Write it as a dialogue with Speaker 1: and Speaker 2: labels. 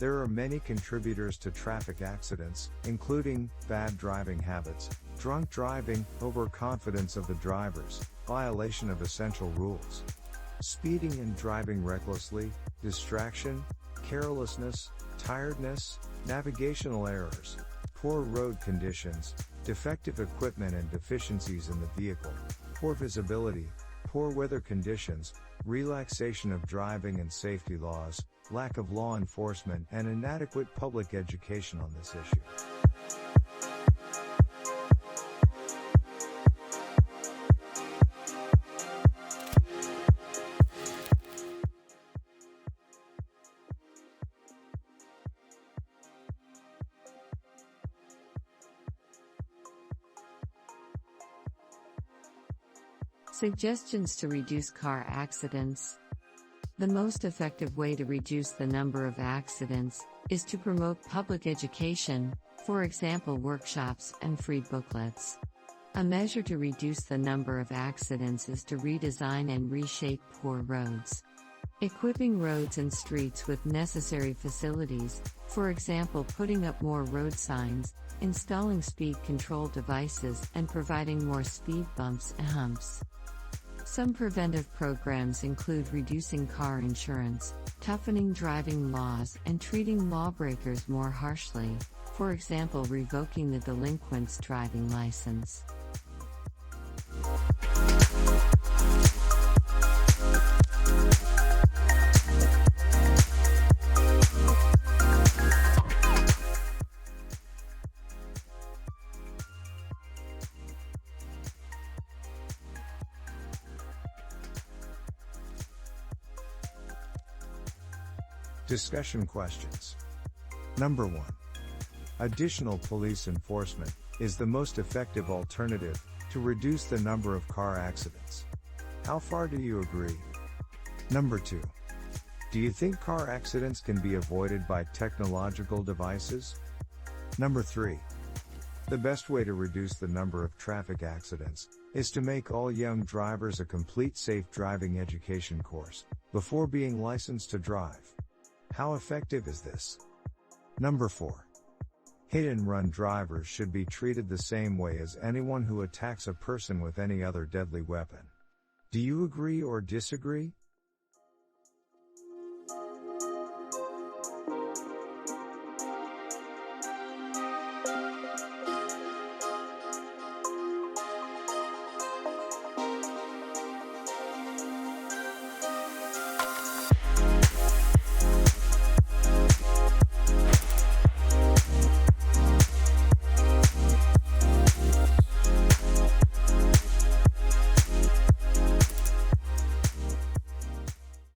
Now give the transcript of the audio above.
Speaker 1: There are many contributors to traffic accidents, including bad driving habits, drunk driving, overconfidence of the drivers, violation of essential rules, speeding and driving recklessly, distraction, carelessness, tiredness, navigational errors, poor road conditions, defective equipment and deficiencies in the vehicle, poor visibility, poor weather conditions, relaxation of driving and safety laws, lack of law enforcement and inadequate public education on this issue.
Speaker 2: Suggestions to reduce car accidents. The most effective way to reduce the number of accidents is to promote public education, for example workshops and free booklets. A measure to reduce the number of accidents is to redesign and reshape poor roads. Equipping roads and streets with necessary facilities, for example putting up more road signs, installing speed control devices and providing more speed bumps and humps. Some preventive programs include reducing car insurance, toughening driving laws and treating lawbreakers more harshly, for example revoking the delinquent's driving license.
Speaker 1: Discussion questions. Number 1. Additional police enforcement is the most effective alternative to reduce the number of car accidents. How far do you agree? Number 2. Do you think car accidents can be avoided by technological devices? Number 3. The best way to reduce the number of traffic accidents is to make all young drivers a complete safe driving education course before being licensed to drive. How effective is this? Number 4. Hit-and-run drivers should be treated the same way as anyone who attacks a person with any other deadly weapon. Do you agree or disagree?